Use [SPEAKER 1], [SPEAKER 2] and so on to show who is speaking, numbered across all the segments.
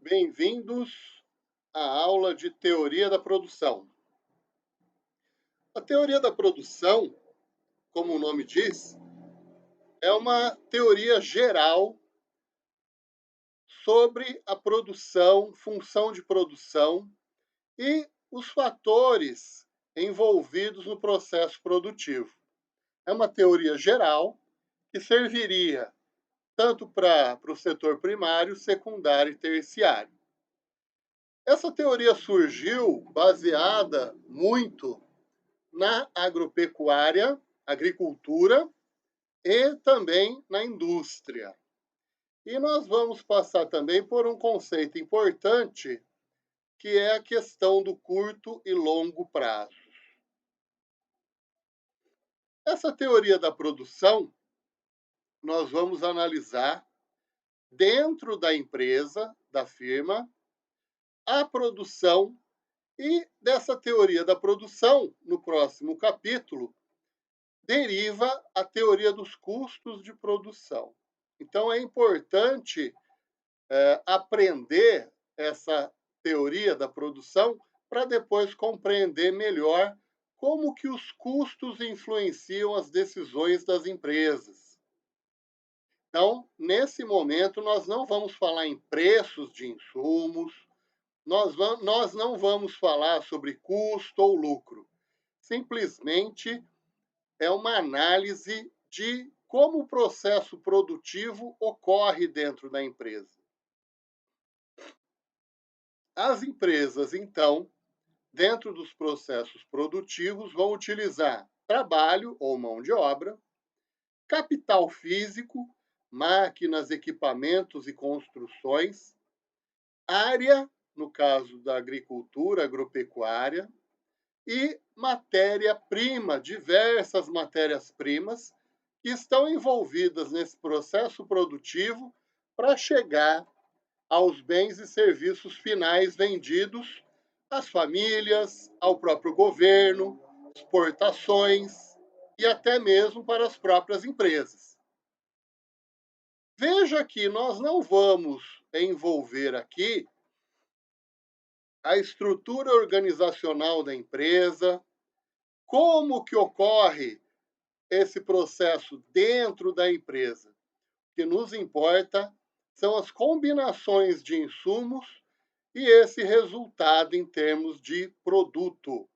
[SPEAKER 1] Bem-vindos à aula de teoria da produção. A teoria da produção, como o nome diz, é uma teoria geral sobre a produção, função de produção e os fatores envolvidos no processo produtivo. É uma teoria geral que serviria tanto para o setor primário, secundário e terciário. Essa teoria surgiu baseada muito na agropecuária, agricultura e também na indústria. E nós vamos passar também por um conceito importante, que é a questão do curto e longo prazo. Essa teoria da produção, nós vamos analisar dentro da empresa, da firma, a produção e dessa teoria da produção, no próximo capítulo, deriva a teoria dos custos de produção. Então, é importante aprender essa teoria da produção para depois compreender melhor como que os custos influenciam as decisões das empresas. Então, nesse momento, nós não vamos falar em preços de insumos, nós não vamos falar sobre custo ou lucro. Simplesmente é uma análise de como o processo produtivo ocorre dentro da empresa. As empresas, então, dentro dos processos produtivos, vão utilizar trabalho ou mão de obra, capital físico, máquinas, equipamentos e construções, área, no caso da agricultura, agropecuária, e matéria-prima, diversas matérias-primas que estão envolvidas nesse processo produtivo para chegar aos bens e serviços finais vendidos às famílias, ao próprio governo, exportações e até mesmo para as próprias empresas. Veja que nós não vamos envolver aqui a estrutura organizacional da empresa, como que ocorre esse processo dentro da empresa. O que nos importa são as combinações de insumos e esse resultado em termos de produto.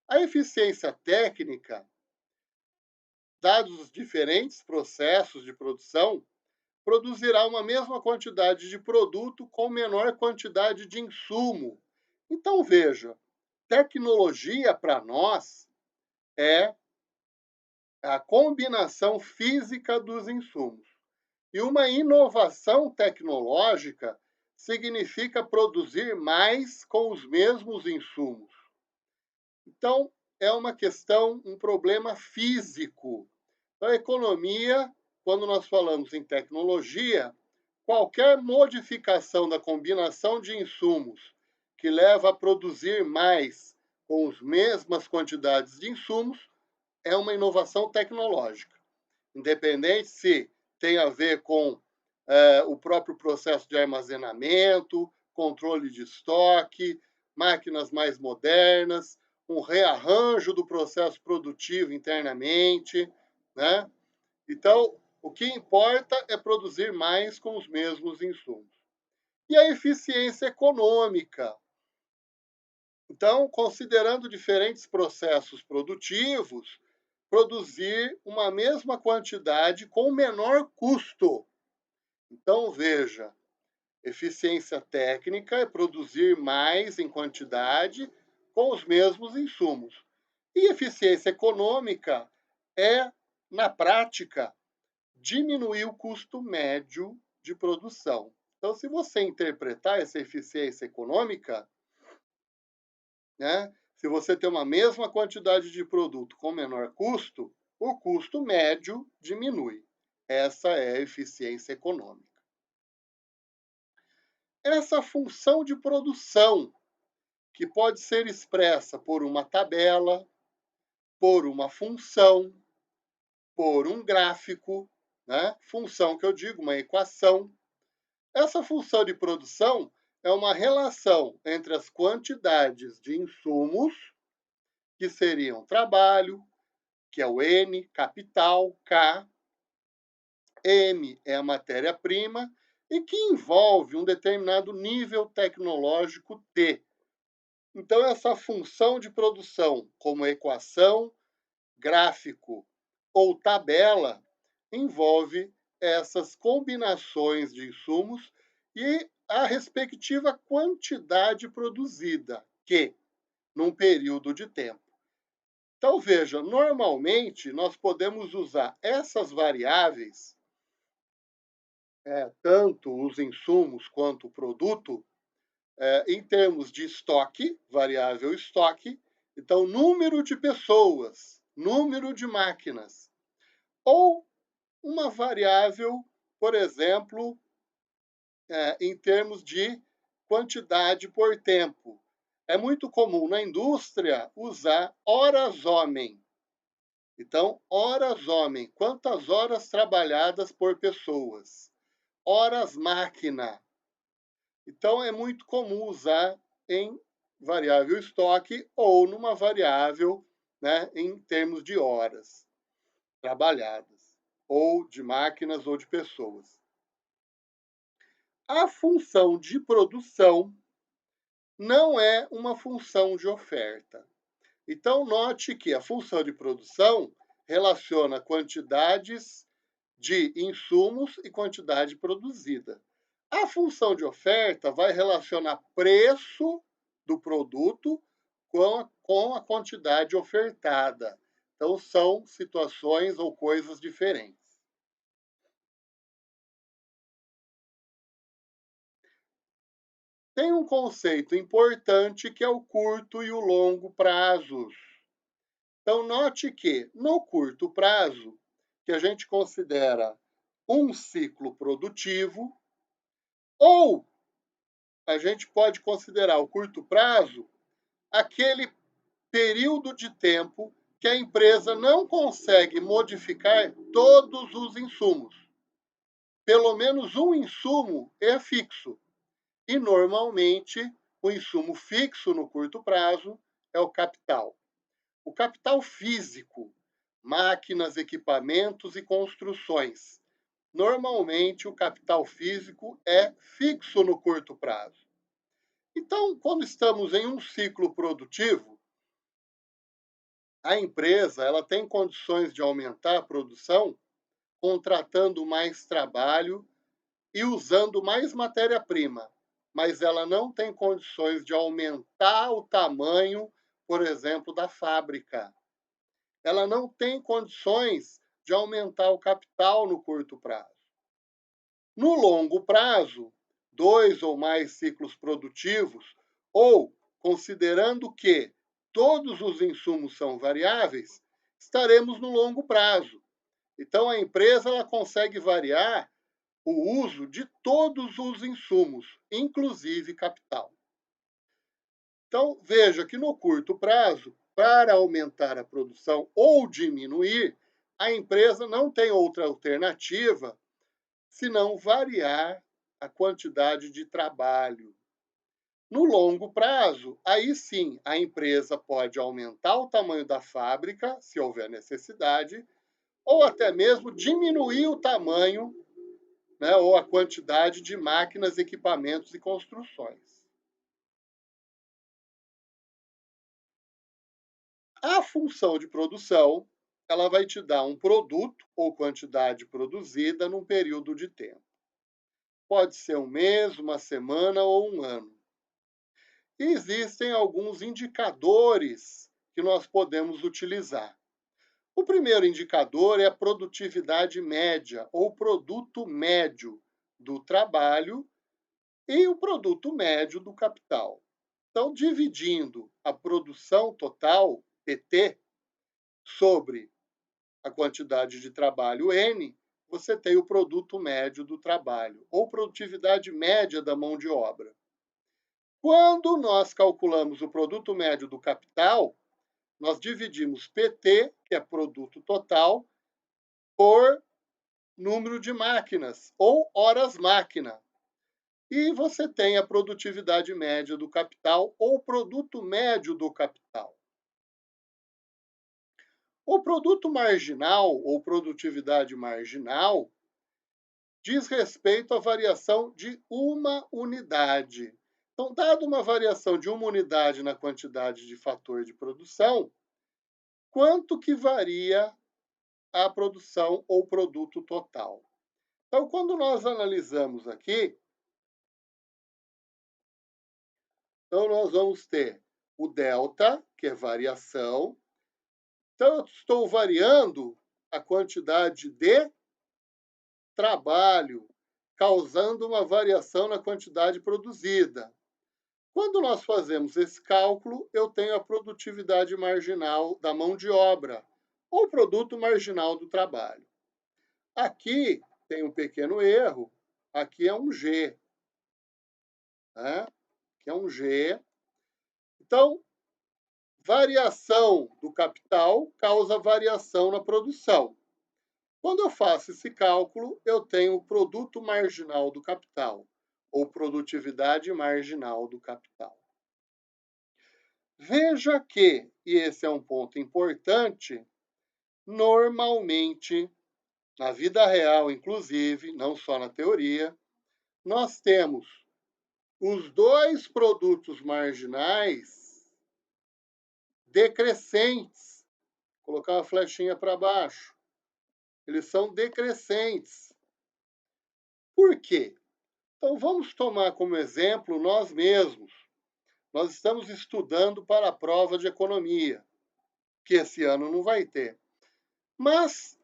[SPEAKER 1] A eficiência técnica, dados os diferentes processos de produção, produzirá uma mesma quantidade de produto com menor quantidade de insumo. Então, veja, tecnologia para nós é a combinação física dos insumos. E uma inovação tecnológica significa produzir mais com os mesmos insumos. Então, é uma questão, um problema físico. Então, a economia, quando nós falamos em tecnologia, qualquer modificação da combinação de insumos que leva a produzir mais com as mesmas quantidades de insumos é uma inovação tecnológica. Independente se tem a ver com o próprio processo de armazenamento, controle de estoque, máquinas mais modernas, um rearranjo do processo produtivo internamente, né? Então, o que importa é produzir mais com os mesmos insumos. E a eficiência econômica. Então, considerando diferentes processos produtivos, produzir uma mesma quantidade com menor custo. Então, veja, eficiência técnica é produzir mais em quantidade com os mesmos insumos. E eficiência econômica é, na prática, diminuir o custo médio de produção. Então, se você interpretar essa eficiência econômica, né, se você tem uma mesma quantidade de produto com menor custo, o custo médio diminui. Essa é a eficiência econômica. Essa função de produção, que pode ser expressa por uma tabela, por uma função, por um gráfico, né? Função que eu digo, uma equação. Essa função de produção é uma relação entre as quantidades de insumos, que seriam trabalho, que é o N, capital, K, M é a matéria-prima, e que envolve um determinado nível tecnológico T. Então, essa função de produção, como equação, gráfico ou tabela, envolve essas combinações de insumos e a respectiva quantidade produzida, que, num período de tempo. Então, veja, normalmente nós podemos usar essas variáveis, tanto os insumos quanto o produto, em termos de estoque, variável estoque, então, número de pessoas, número de máquinas, ou uma variável, por exemplo, em termos de quantidade por tempo. É muito comum na indústria usar horas-homem. Então, horas-homem, quantas horas trabalhadas por pessoas? Horas-máquina. Então, é muito comum usar em variável estoque ou numa variável, né, em termos de horas trabalhadas, ou de máquinas ou de pessoas. A função de produção não é uma função de oferta. Então, note que a função de produção relaciona quantidades de insumos e quantidade produzida. A função de oferta vai relacionar preço do produto com a quantidade ofertada. Então, são situações ou coisas diferentes. Tem um conceito importante que é o curto e o longo prazos. Então, note que, no curto prazo, que a gente considera um ciclo produtivo, ou a gente pode considerar o curto prazo aquele período de tempo que a empresa não consegue modificar todos os insumos. Pelo menos um insumo é fixo. E, normalmente, o insumo fixo no curto prazo é o capital. O capital físico, máquinas, equipamentos e construções. Normalmente, o capital físico é fixo no curto prazo. Então, quando estamos em um ciclo produtivo, a empresa ela tem condições de aumentar a produção contratando mais trabalho e usando mais matéria-prima, mas ela não tem condições de aumentar o tamanho, por exemplo, da fábrica. Ela não tem condições de aumentar o capital no curto prazo. No longo prazo, 2 ou mais ciclos produtivos, ou considerando que todos os insumos são variáveis, estaremos no longo prazo. Então, a empresa ela consegue variar o uso de todos os insumos, inclusive capital. Então, veja que no curto prazo, para aumentar a produção ou diminuir, a empresa não tem outra alternativa senão variar a quantidade de trabalho. No longo prazo, aí sim, a empresa pode aumentar o tamanho da fábrica, se houver necessidade, ou até mesmo diminuir o tamanho, né, ou a quantidade de máquinas, equipamentos e construções. A função de produção, ela vai te dar um produto ou quantidade produzida num período de tempo. Pode ser um mês, uma semana ou um ano. E existem alguns indicadores que nós podemos utilizar. O primeiro indicador é a produtividade média ou produto médio do trabalho e o produto médio do capital. Então, dividindo a produção total, PT, sobre a quantidade de trabalho N, você tem o produto médio do trabalho, ou produtividade média da mão de obra. Quando nós calculamos o produto médio do capital, nós dividimos PT, que é produto total, por número de máquinas, ou horas-máquina. E você tem a produtividade média do capital ou produto médio do capital. O produto marginal ou produtividade marginal diz respeito à variação de uma unidade. Então, dado uma variação de uma unidade na quantidade de fator de produção, quanto que varia a produção ou produto total? Então, quando nós analisamos aqui, então nós vamos ter o delta, que é variação. Então, eu estou variando a quantidade de trabalho, causando uma variação na quantidade produzida. Quando nós fazemos esse cálculo, eu tenho a produtividade marginal da mão de obra, ou produto marginal do trabalho. Aqui tem um pequeno erro, aqui é um G, né? Aqui é um G. Então, variação do capital causa variação na produção. Quando eu faço esse cálculo, eu tenho o produto marginal do capital, ou produtividade marginal do capital. Veja que, e esse é um ponto importante, normalmente, na vida real, inclusive, não só na teoria, nós temos os dois produtos marginais decrescentes. Vou colocar uma flechinha para baixo. Eles são decrescentes. Por quê? Então, vamos tomar como exemplo nós mesmos. Nós estamos estudando para a prova de economia, que esse ano não vai ter. Mas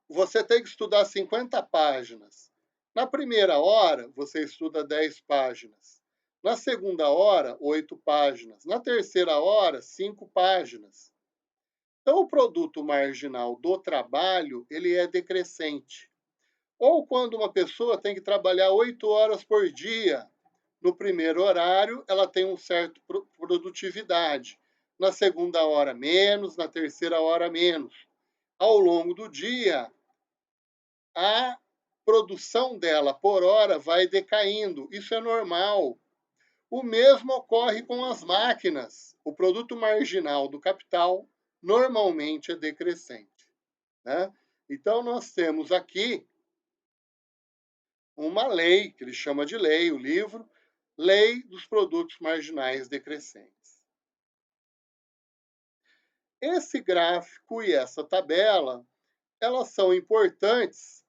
[SPEAKER 1] você tem que estudar 50 páginas. Na primeira hora, você estuda 10 páginas. Na segunda hora, 8 páginas. Na terceira hora, 5 páginas. Então, o produto marginal do trabalho, ele é decrescente. Ou quando uma pessoa tem que trabalhar 8 horas por dia, no primeiro horário, ela tem um certo produtividade. Na segunda hora, menos. Na terceira hora, menos. Ao longo do dia, a produção dela por hora vai decaindo. Isso é normal. O mesmo ocorre com as máquinas. O produto marginal do capital normalmente é decrescente, né? Então, nós temos aqui uma lei, que ele chama de lei, o livro, Lei dos Produtos Marginais Decrescentes. Esse gráfico e essa tabela, elas são importantes,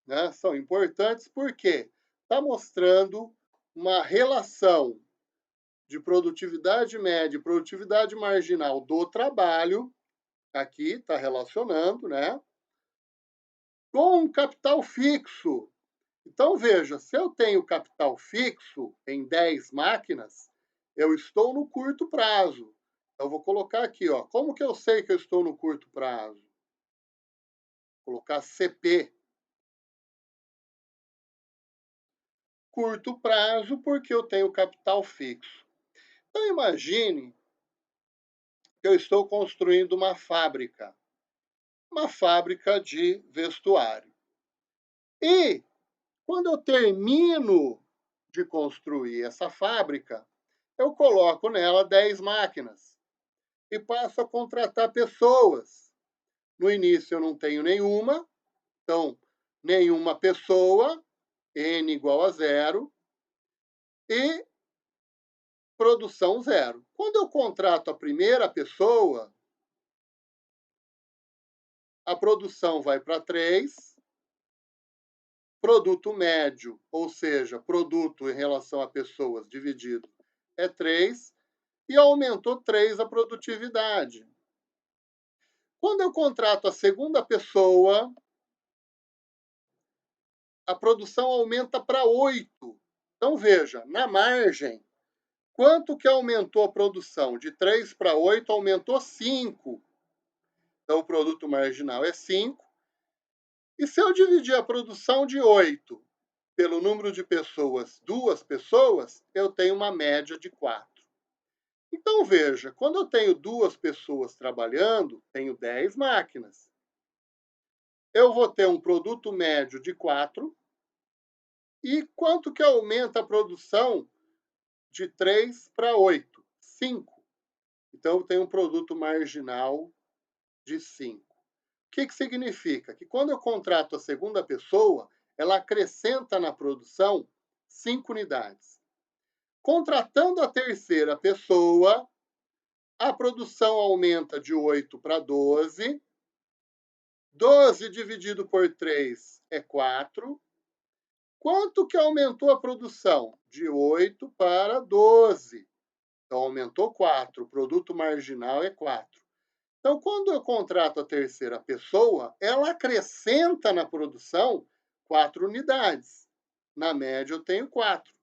[SPEAKER 1] né? São importantes porque está mostrando uma relação de produtividade média e produtividade marginal do trabalho, aqui está relacionando, né? Com um capital fixo. Então, veja, se eu tenho capital fixo em 10 máquinas, eu estou no curto prazo. Eu vou colocar aqui, ó. Como que eu sei que eu estou no curto prazo? Vou colocar CP. Curto prazo, porque eu tenho capital fixo. Então, imagine que eu estou construindo uma fábrica de vestuário. E, quando eu termino de construir essa fábrica, eu coloco nela 10 máquinas e passo a contratar pessoas. No início eu não tenho nenhuma, então, nenhuma pessoa, N igual a zero, e produção zero. Quando eu contrato a primeira pessoa, a produção vai para 3, produto médio, ou seja, produto em relação a pessoas dividido, é 3, e aumentou 3 a produtividade. Quando eu contrato a segunda pessoa, a produção aumenta para 8. Então, veja, na margem, quanto que aumentou a produção? De 3 para 8, aumentou 5. Então, o produto marginal é 5. E se eu dividir a produção de 8 pelo número de pessoas, 2 pessoas, eu tenho uma média de 4. Então, veja, quando eu tenho 2 pessoas trabalhando, tenho 10 máquinas. Eu vou ter um produto médio de 4 E quanto que aumenta a produção de 3 para 8? 5. Então, eu tenho um produto marginal de 5. O que significa? Que quando eu contrato a segunda pessoa, ela acrescenta na produção 5 unidades. Contratando a terceira pessoa, a produção aumenta de 8 para 12. 12 dividido por 3 é 4. Quanto que aumentou a produção? De 8 para 12. Então, aumentou 4. O produto marginal é 4. Então, quando eu contrato a terceira pessoa, ela acrescenta na produção 4 unidades. Na média, eu tenho 4.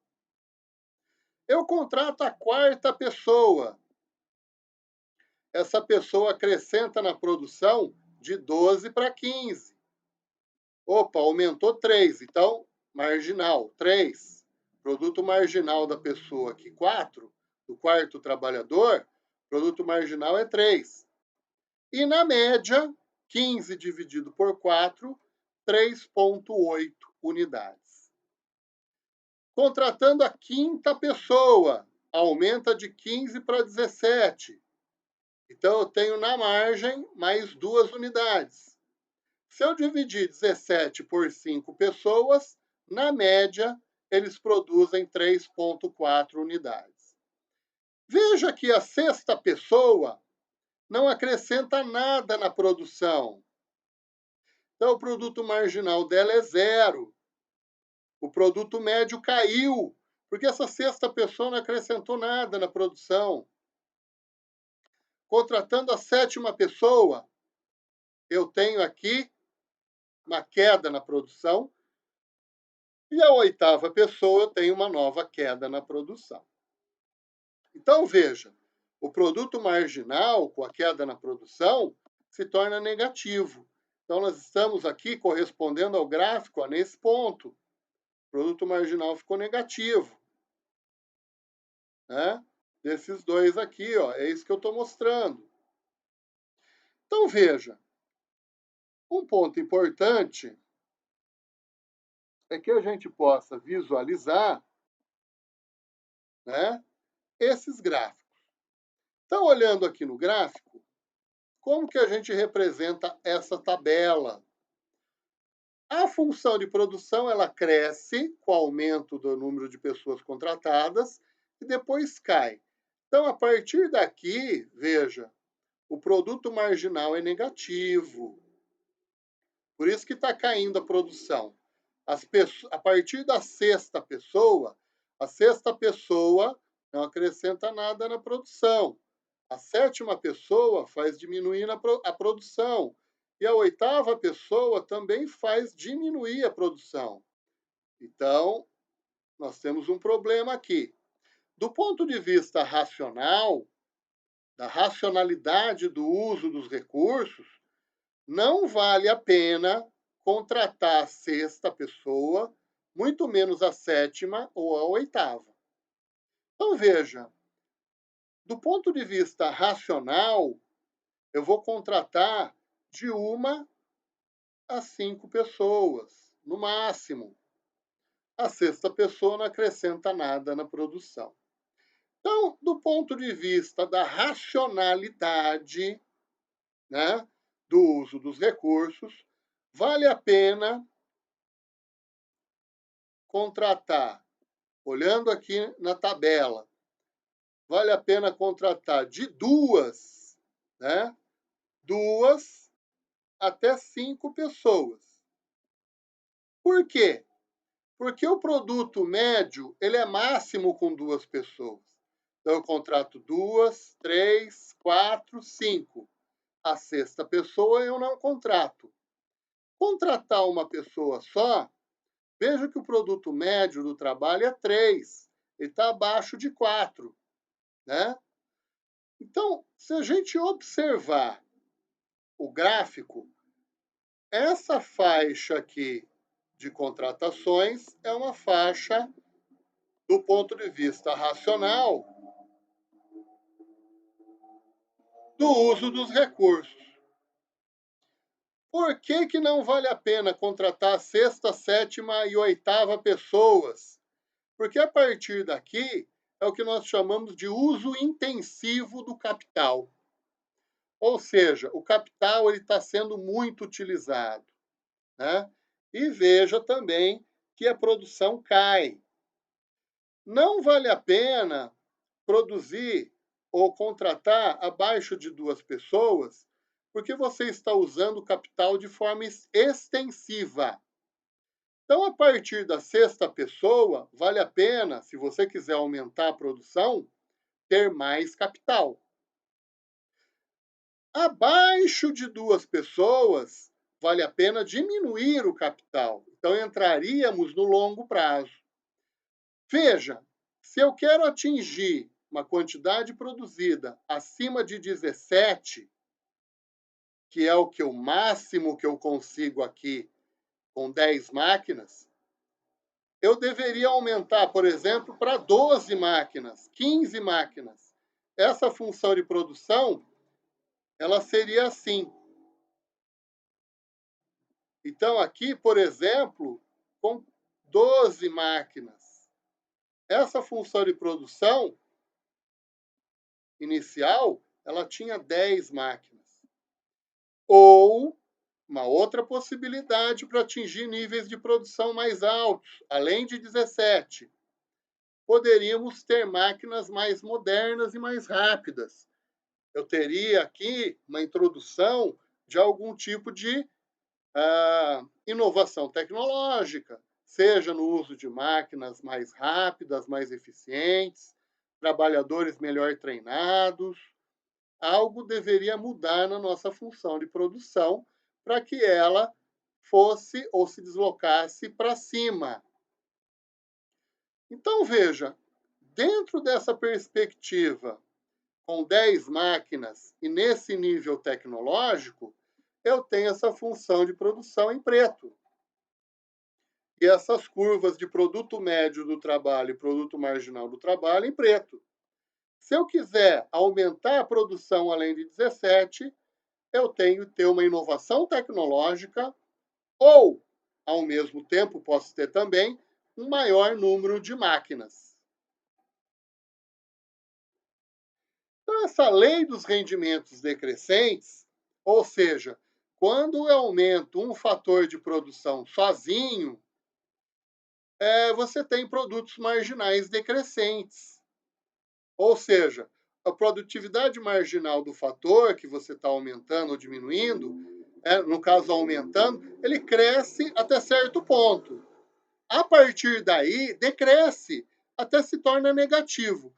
[SPEAKER 1] Eu contrato a quarta pessoa. Essa pessoa acrescenta na produção de 12 para 15. Opa, aumentou 3. Então, marginal, 3. Produto marginal da pessoa aqui, 4. Do quarto trabalhador, produto marginal é 3. E na média, 15 dividido por 4, 3,8 unidades. Contratando a quinta pessoa, aumenta de 15 para 17. Então, eu tenho na margem mais 2 unidades. Se eu dividir 17 por 5 pessoas, na média, eles produzem 3,4 unidades. Veja que a sexta pessoa não acrescenta nada na produção. Então, o produto marginal dela é 0. O produto médio caiu, porque essa sexta pessoa não acrescentou nada na produção. Contratando a sétima pessoa, eu tenho aqui uma queda na produção, e a oitava pessoa, eu tenho uma nova queda na produção. Então, veja, o produto marginal, com a queda na produção, se torna negativo. Então, nós estamos aqui correspondendo ao gráfico nesse ponto. O produto marginal ficou negativo, né? Desses dois aqui, ó, é isso que eu estou mostrando. Então, veja, um ponto importante é que a gente possa visualizar, né, esses gráficos. Então, olhando aqui no gráfico, como que a gente representa essa tabela? A função de produção, ela cresce com o aumento do número de pessoas contratadas e depois cai. Então, a partir daqui, veja, o produto marginal é negativo. Por isso que está caindo a produção. A partir da sexta pessoa, a sexta pessoa não acrescenta nada na produção. A sétima pessoa faz diminuir a produção. E a oitava pessoa também faz diminuir a produção. Então, nós temos um problema aqui. Do ponto de vista racional, da racionalidade do uso dos recursos, não vale a pena contratar a sexta pessoa, muito menos a sétima ou a oitava. Então, veja, do ponto de vista racional, eu vou contratar de 1 a 5 pessoas, no máximo. A sexta pessoa não acrescenta nada na produção. Então, do ponto de vista da racionalidade, né, do uso dos recursos, vale a pena contratar, olhando aqui na tabela, vale a pena contratar de 2, né, 2 até 5 pessoas. Por quê? Porque o produto médio, ele é máximo com 2 pessoas. Então, eu contrato 2, 3, 4, 5. A sexta pessoa eu não contrato. Contratar uma pessoa só, veja que o produto médio do trabalho é 3. Ele está abaixo de 4, né? Então, se a gente observar o gráfico, essa faixa aqui de contratações é uma faixa, do ponto de vista racional, do uso dos recursos. Por que não vale a pena contratar a sexta, sétima e oitava pessoas? Porque a partir daqui é o que nós chamamos de uso intensivo do capital. Ou seja, o capital está sendo muito utilizado, né? E veja também que a produção cai. Não vale a pena produzir ou contratar abaixo de 2 pessoas, porque você está usando o capital de forma extensiva. Então, a partir da sexta pessoa, vale a pena, se você quiser aumentar a produção, ter mais capital. Abaixo de 2 pessoas, vale a pena diminuir o capital. Então, entraríamos no longo prazo. Veja, se eu quero atingir uma quantidade produzida acima de 17, que é o máximo que eu consigo aqui com 10 máquinas, eu deveria aumentar, por exemplo, para 12 máquinas, 15 máquinas. Essa função de produção, ela seria assim. Então, aqui, por exemplo, com 12 máquinas, essa função de produção inicial, ela tinha 10 máquinas. Ou uma outra possibilidade para atingir níveis de produção mais altos, além de 17. Poderíamos ter máquinas mais modernas e mais rápidas. Eu teria aqui uma introdução de algum tipo de inovação tecnológica, seja no uso de máquinas mais rápidas, mais eficientes, trabalhadores melhor treinados. Algo deveria mudar na nossa função de produção para que ela fosse ou se deslocasse para cima. Então, veja, dentro dessa perspectiva, com 10 máquinas e nesse nível tecnológico, eu tenho essa função de produção em preto. E essas curvas de produto médio do trabalho e produto marginal do trabalho em preto. Se eu quiser aumentar a produção além de 17, eu tenho que ter uma inovação tecnológica ou, ao mesmo tempo, posso ter também um maior número de máquinas. Então, essa lei dos rendimentos decrescentes, ou seja, quando eu aumento um fator de produção sozinho, você tem produtos marginais decrescentes. Ou seja, a produtividade marginal do fator que você está aumentando ou diminuindo, no caso aumentando, ele cresce até certo ponto. A partir daí, decresce, até se torna negativo.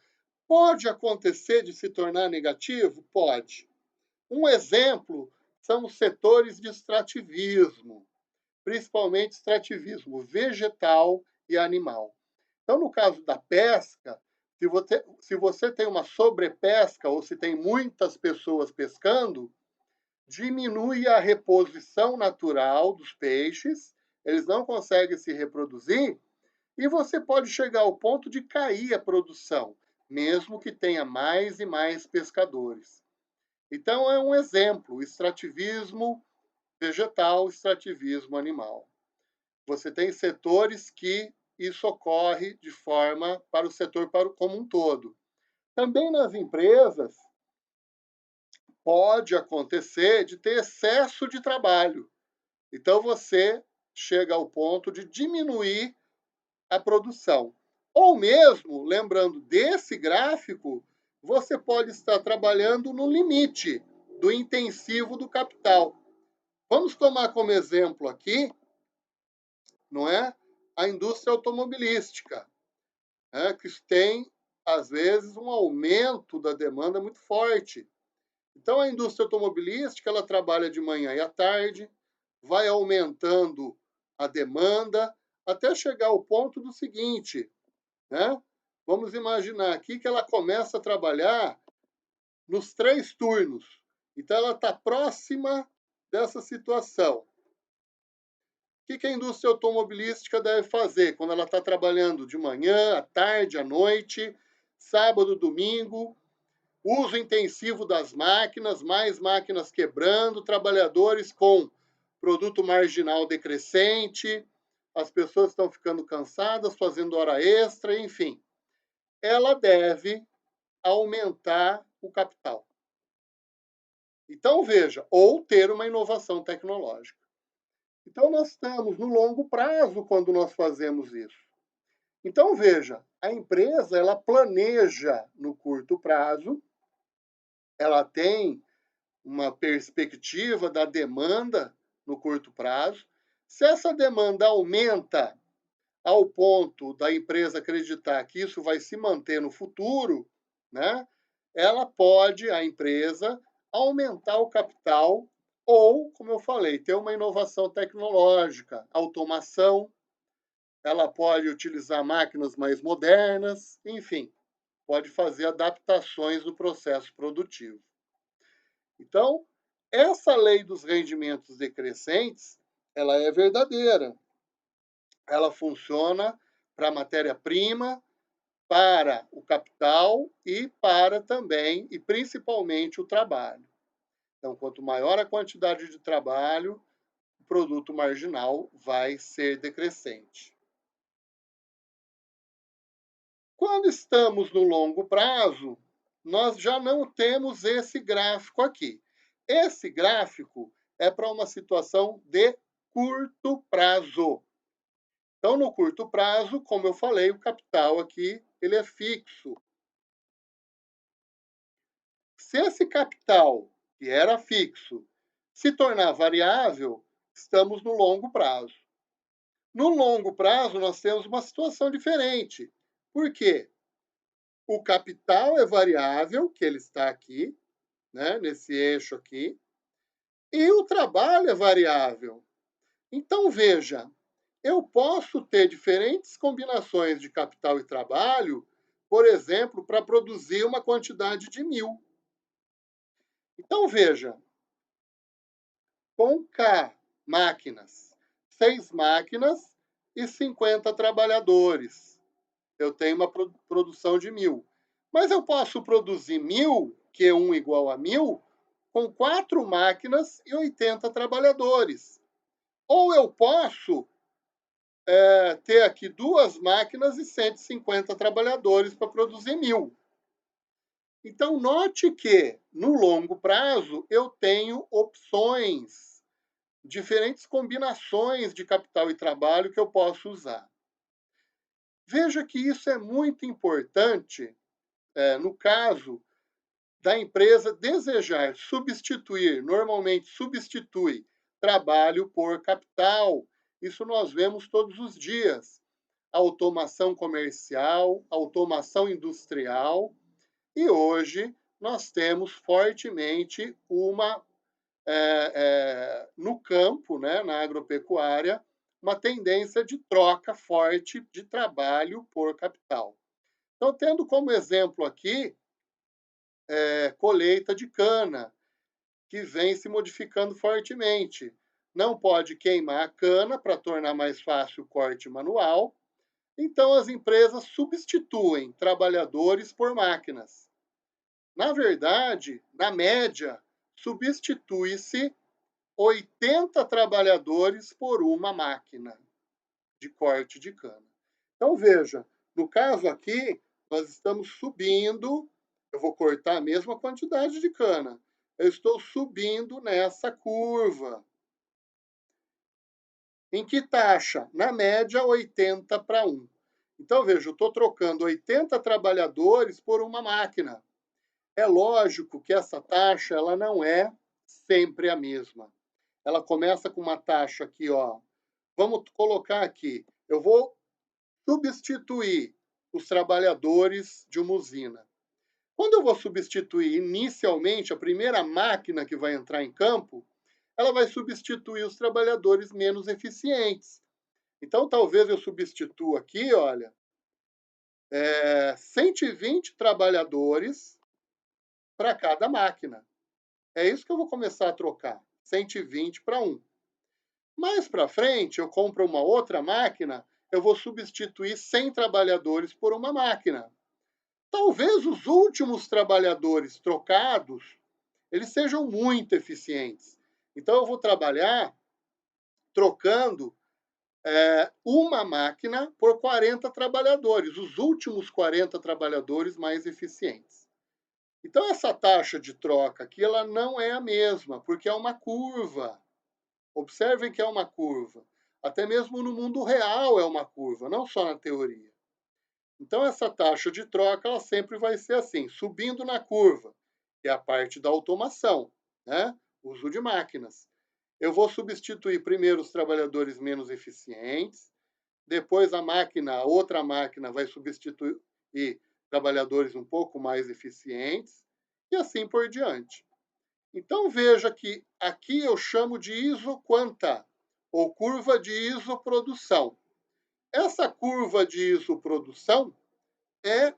[SPEAKER 1] Pode acontecer de se tornar negativo? Pode. Um exemplo são os setores de extrativismo, principalmente extrativismo vegetal e animal. Então, no caso da pesca, se você tem uma sobrepesca ou se tem muitas pessoas pescando, diminui a reposição natural dos peixes, eles não conseguem se reproduzir, e você pode chegar ao ponto de cair a produção, mesmo que tenha mais e mais pescadores. Então, é um exemplo: extrativismo vegetal, extrativismo animal. Você tem setores que isso ocorre de forma para o setor como um todo. Também nas empresas, pode acontecer de ter excesso de trabalho. Então, você chega ao ponto de diminuir a produção. Ou mesmo, lembrando desse gráfico, você pode estar trabalhando no limite do intensivo do capital. Vamos tomar como exemplo aqui, não é? A indústria automobilística, que tem, às vezes, um aumento da demanda muito forte. Então, a indústria automobilística, ela trabalha de manhã e à tarde, vai aumentando a demanda, até chegar ao ponto do seguinte, né? Vamos imaginar aqui que ela começa a trabalhar nos 3 turnos. Então, ela está próxima dessa situação. O que a indústria automobilística deve fazer quando ela está trabalhando de manhã, à tarde, à noite, sábado, domingo, uso intensivo das máquinas, mais máquinas quebrando, trabalhadores com produto marginal decrescente, as pessoas estão ficando cansadas, fazendo hora extra, enfim. Ela deve aumentar o capital. Então, veja, ou ter uma inovação tecnológica. Então, nós estamos no longo prazo quando nós fazemos isso. Então, veja, a empresa, ela planeja no curto prazo, ela tem uma perspectiva da demanda no curto prazo. Se essa demanda aumenta ao ponto da empresa acreditar que isso vai se manter no futuro, né, ela pode, a empresa, aumentar o capital ou, como eu falei, ter uma inovação tecnológica, automação, ela pode utilizar máquinas mais modernas, enfim, pode fazer adaptações no processo produtivo. Então, essa lei dos rendimentos decrescentes, ela é verdadeira. Ela funciona para a matéria-prima, para o capital e para também, e principalmente, o trabalho. Então, quanto maior a quantidade de trabalho, o produto marginal vai ser decrescente. Quando estamos no longo prazo, nós já não temos esse gráfico aqui. Esse gráfico é para uma situação de curto prazo. Então, no curto prazo, como eu falei, o capital aqui ele é fixo. Se esse capital, que era fixo, se tornar variável, estamos no longo prazo. No longo prazo, nós temos uma situação diferente. Por quê? O capital é variável, que ele está aqui, né, nesse eixo aqui, e o trabalho é variável. Então, veja, eu posso ter diferentes combinações de capital e trabalho, por exemplo, para produzir uma quantidade de 1.000. Então, veja, com K máquinas, 6 máquinas e 50 trabalhadores, eu tenho uma produção de 1.000. Mas eu posso produzir 1.000, Q1 igual a 1.000, com 4 máquinas e 80 trabalhadores. Ou eu posso ter aqui 2 máquinas e 150 trabalhadores para produzir 1.000. Então, note que, no longo prazo, eu tenho opções, diferentes combinações de capital e trabalho que eu posso usar. Veja que isso é muito importante no caso da empresa desejar substituir, normalmente substitui trabalho por capital. Isso nós vemos todos os dias. Automação comercial, automação industrial, e hoje nós temos fortemente uma, no campo, né, na agropecuária, uma tendência de troca forte de trabalho por capital. Então, tendo como exemplo aqui, colheita de cana, que vem se modificando fortemente. Não pode queimar a cana para tornar mais fácil o corte manual, então as empresas substituem trabalhadores por máquinas. Na verdade, na média, substitui-se 80 trabalhadores por uma máquina de corte de cana. Então, veja, no caso aqui, nós estamos subindo, eu vou cortar a mesma quantidade de cana, eu estou subindo nessa curva. Em que taxa? Na média, 80 para 1. Então, veja, eu estou trocando 80 trabalhadores por uma máquina. É lógico que essa taxa ela não é sempre a mesma. Ela começa com uma taxa aqui, ó. Vamos colocar aqui. Eu vou substituir os trabalhadores de uma usina. Quando eu vou substituir inicialmente a primeira máquina que vai entrar em campo, ela vai substituir os trabalhadores menos eficientes. Então, talvez eu substitua aqui, olha, 120 trabalhadores para cada máquina. É isso que eu vou começar a trocar, 120 para 1. Mais para frente, eu compro uma outra máquina, eu vou substituir 100 trabalhadores por uma máquina. Talvez os últimos trabalhadores trocados, eles sejam muito eficientes. Então, eu vou trabalhar trocando uma máquina por 40 trabalhadores, os últimos 40 trabalhadores mais eficientes. Então, essa taxa de troca aqui, ela não é a mesma, porque é uma curva. Observem que é uma curva. Até mesmo no mundo real é uma curva, não só na teoria. Então, essa taxa de troca, ela sempre vai ser assim, subindo na curva, que é a parte da automação, né? Uso de máquinas. Eu vou substituir primeiro os trabalhadores menos eficientes, depois a outra máquina vai substituir trabalhadores um pouco mais eficientes, e assim por diante. Então veja que aqui eu chamo de isoquanta, ou curva de isoprodução. Essa curva de isoprodução é,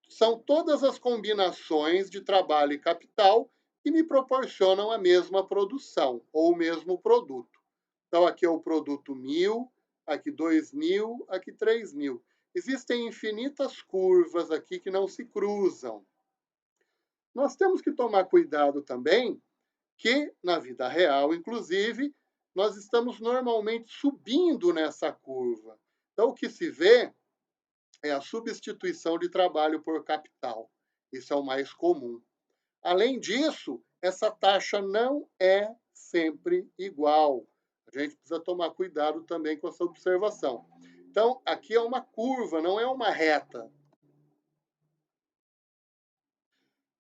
[SPEAKER 1] são todas as combinações de trabalho e capital que me proporcionam a mesma produção, ou o mesmo produto. Então, aqui é o produto 1.000, aqui 2.000, aqui 3.000. Existem infinitas curvas aqui que não se cruzam. Nós temos que tomar cuidado também que, na vida real, inclusive, nós estamos normalmente subindo nessa curva. Então, o que se vê é a substituição de trabalho por capital. Isso é o mais comum. Além disso, essa taxa não é sempre igual. A gente precisa tomar cuidado também com essa observação. Então, aqui é uma curva, não é uma reta.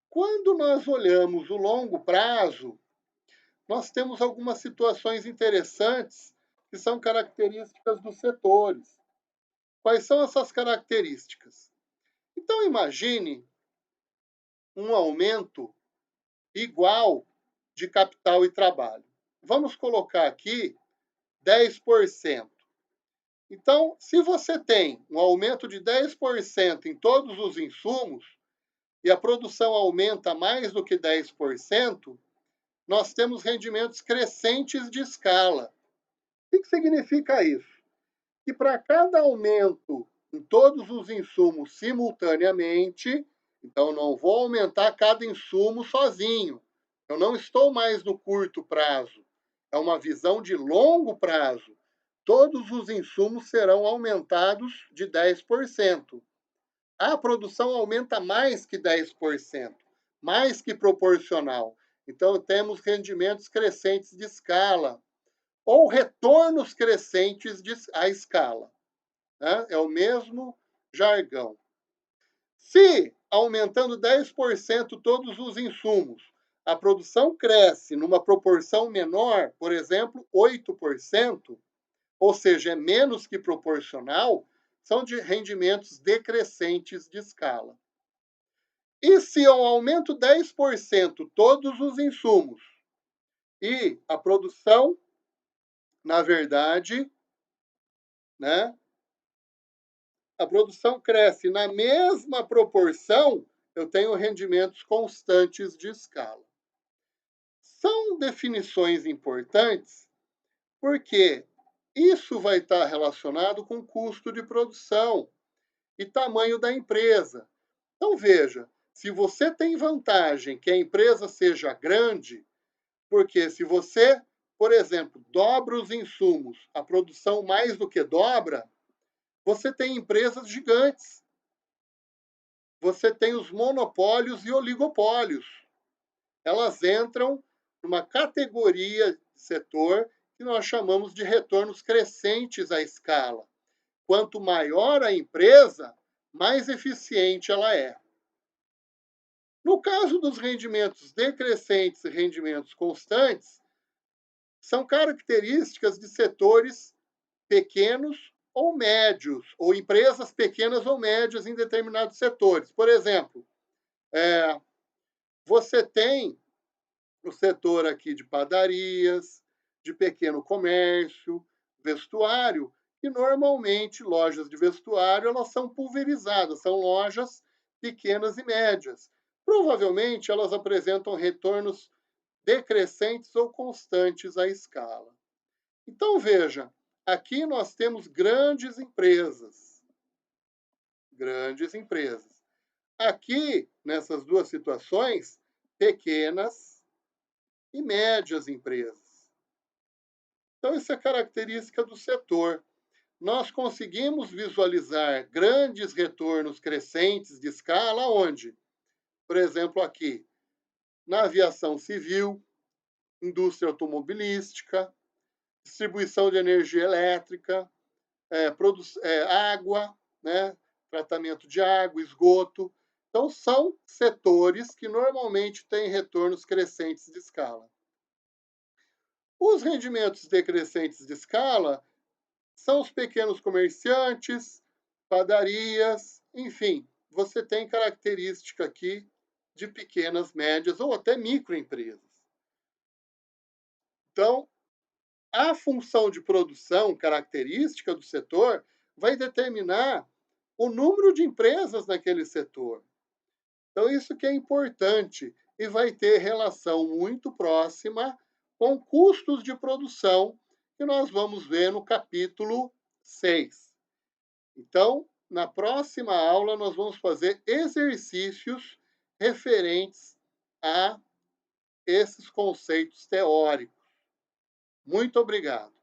[SPEAKER 1] Quando nós olhamos o longo prazo, nós temos algumas situações interessantes que são características dos setores. Quais são essas características? Então, imagine um aumento igual de capital e trabalho. Vamos colocar aqui 10%. Então, se você tem um aumento de 10% em todos os insumos e a produção aumenta mais do que 10%, nós temos rendimentos crescentes de escala. O que significa isso? Que para cada aumento em todos os insumos simultaneamente, então não vou aumentar cada insumo sozinho. Eu não estou mais no curto prazo. É uma visão de longo prazo. Todos os insumos serão aumentados de 10%. A produção aumenta mais que 10%, mais que proporcional. Então, temos rendimentos crescentes de escala, ou retornos crescentes à escala. Né? É o mesmo jargão. Se, aumentando 10% todos os insumos, a produção cresce numa proporção menor, por exemplo, 8%, ou seja, é menos que proporcional, são de rendimentos decrescentes de escala. E se eu aumento 10% todos os insumos e a produção, na verdade, né, a produção cresce na mesma proporção, eu tenho rendimentos constantes de escala. São definições importantes porque isso vai estar relacionado com o custo de produção e tamanho da empresa. Então, veja, se você tem vantagem que a empresa seja grande, porque se você, por exemplo, dobra os insumos, a produção mais do que dobra, você tem empresas gigantes. Você tem os monopólios e oligopólios. Elas entram numa categoria de setor que nós chamamos de retornos crescentes à escala. Quanto maior a empresa, mais eficiente ela é. No caso dos rendimentos decrescentes e rendimentos constantes, são características de setores pequenos ou médios, ou empresas pequenas ou médias em determinados setores. Por exemplo, você tem o setor aqui de padarias, de pequeno comércio, vestuário, e normalmente lojas de vestuário elas são pulverizadas, são lojas pequenas e médias. Provavelmente elas apresentam retornos decrescentes ou constantes à escala. Então veja, aqui nós temos grandes empresas. Grandes empresas. Aqui, nessas duas situações, pequenas e médias empresas. Então, isso é característica do setor. Nós conseguimos visualizar grandes retornos crescentes de escala onde? Por exemplo, aqui, na aviação civil, indústria automobilística, distribuição de energia elétrica, água, né, tratamento de água, esgoto. Então, são setores que normalmente têm retornos crescentes de escala. Os rendimentos decrescentes de escala são os pequenos comerciantes, padarias, enfim, você tem característica aqui de pequenas, médias ou até microempresas. Então, a função de produção característica do setor vai determinar o número de empresas naquele setor. Então, isso que é importante e vai ter relação muito próxima com custos de produção, que nós vamos ver no capítulo 6. Então, na próxima aula, nós vamos fazer exercícios referentes a esses conceitos teóricos. Muito obrigado.